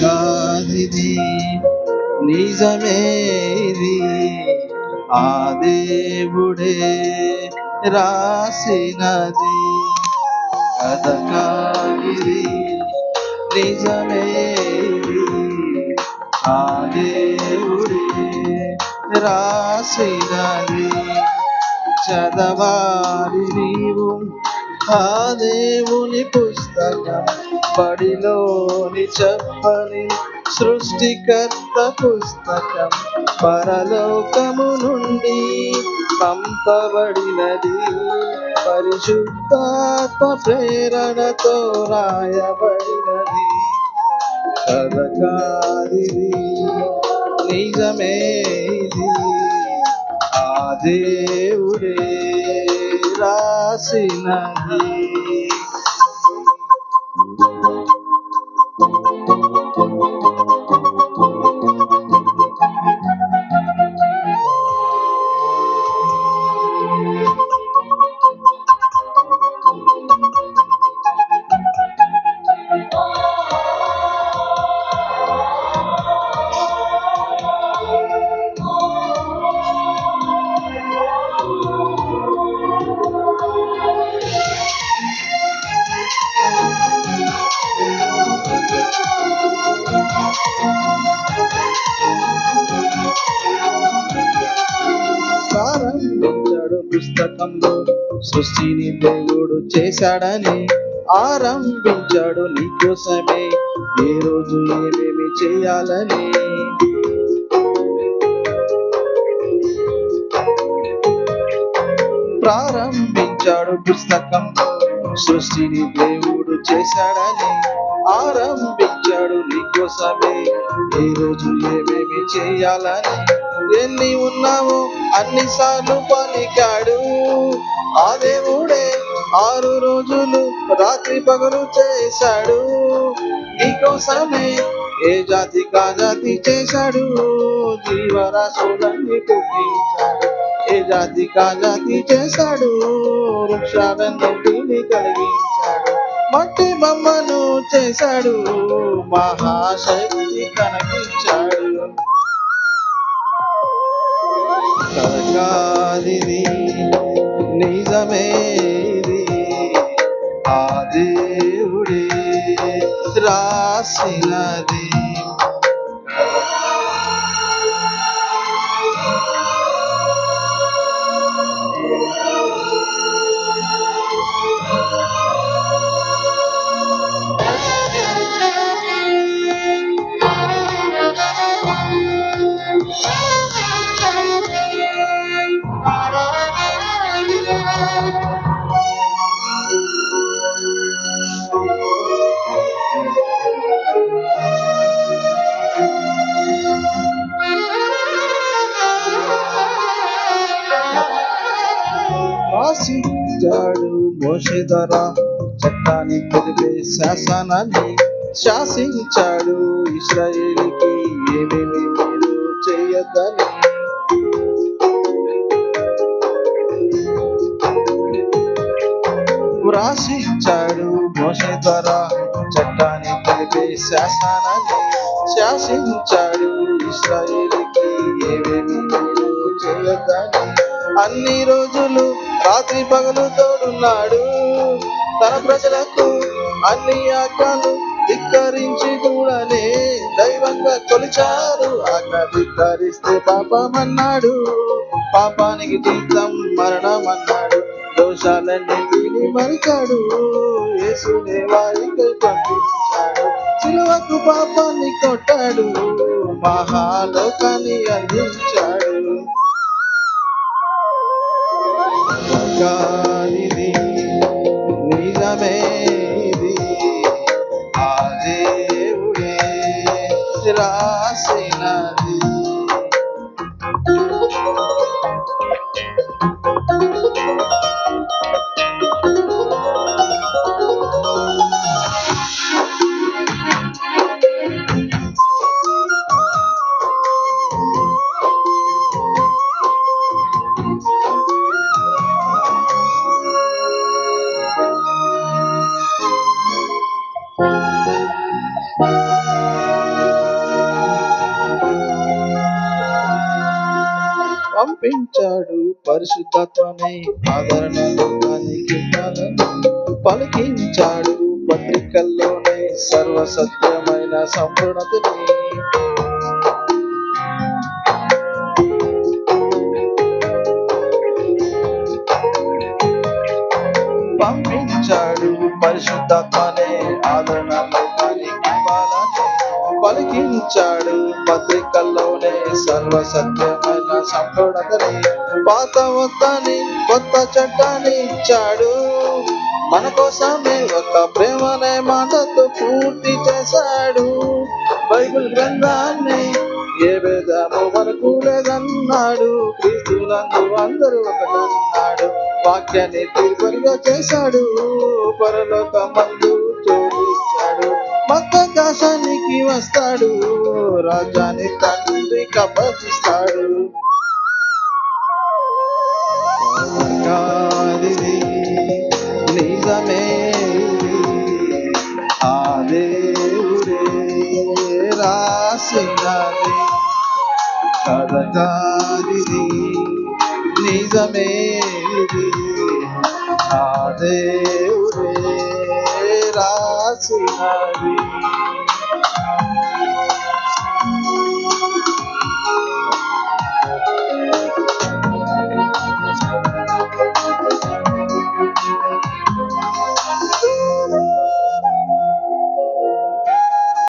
కాదిది నిజమే ఇది ఆ దేవుడే రాసినది కథ కాదిది నిజమే ఇది ఆ దేవుడే రాసినది చదవాలి నీవు ఆ దేవుని పుస్తకం బడిలోని చెప్పని సృష్టికర్త పుస్తకం పరలోకము నుండి పంపబడినది పరిశుద్ధాత్మ ప్రేరణతో రాయబడినది కథకారిది నిజమే ఇది ఆ దేవుడే రాసినది ప్రారంభించాడు పుస్తకంలో సృష్టిని దేవుడు చేశాడని ఆరంభించాడు నీకోసమే ఏ రోజు ఏమేమి చేయాలని ప్రారంభించాడు పుస్తకంలో సృష్టిని దేవుడు చేశాడని ఆరంభించాడు నీకోసమే ఈ రోజు ఏమేమి చేయాలని ఎన్ని ఉన్నావో అన్నిసార్లు పలికాడు ఆ దేవుడే 6 రోజులు రాత్రి పగలు చేశాడు నీకోసమే ఏ జాతి కా జాతి చేశాడు జీవరాశులన్నీ పుట్టించాడు ఏ జాతి కా జాతి చేశాడు వృక్షాలన్నింటినీ కలిగించాడు మట్టి బొమ్మను చేశాడు మహాశక్తి కనిపించాడు కథకాదిది నిజమే ఇది ఆ దేవుడే రాసినది రాసించాడు మోషే ద్వారా చట్టాన్ని తెలిపే శాసనాన్ని శాసించాడు ఇశ్రాయేలుకి ఏమేమి మీరు చేయొద్దని రాసించాడు మోషే ద్వారా చట్టాన్ని తెలిపే శాసనాన్ని శాసించాడు ఇశ్రాయేలుకి ఏమేమి మీరు చేయొద్దని అన్ని రోజులు రాత్రి పగలు తోడున్నాడు తన ప్రజలకు అన్ని ఆజ్ఞలు ధిక్కరించి కూడానే దైవంగా కొలిచారు ఆజ్ఞ ధిక్కరిస్తే పాపమన్నాడు పాపానికి జీతం మరణం అన్నాడు దోషాలన్నీ మరిచాడు యేసునే వారికి పంపించాడు సిలువకు పాపాన్ని కొట్టాడు మహాలోకాన్ని అందించాడు కాదిది నిజమే ఇది ఆ దేవుడే రాసినది పంపించాడు పరిశుద్ధాత్మని ఆదరణ లోకానికి పలికించాడు పత్రికల్లోనే సర్వసత్యమైన సంపూర్ణతని. పంపించాడు పరిశుద్ధాత్మనే ఆదరణ లోకానికి పలికించాడు పత్రికల్లోనే సర్వసత్యమైన సంపూర్ణతని. పాత వద్దని కొత్త చట్టాన్ని ఇచ్చాడు, మన కోసమే ఒక ప్రేమనే మాటతో పూర్తి చేశాడు. బైబిల్ గ్రంథాన్ని ఏ భేదము మనకు లేదన్నాడు, క్రీస్తులందు అందరూ ఒకటన్నాడు. వాక్యాన్ని తీర్పరిగా చేశాడు, పరలోకమందు చోటిచ్చాడు. మధ్యాకాశానికి వస్తాడు, రాజ్యాన్ని తండ్రి కప్పగిస్తాడు. నిజమే ఆ దేవుడే రాసినది కథకాదిది, నిజమే ఆ దేవుడే రాసినది.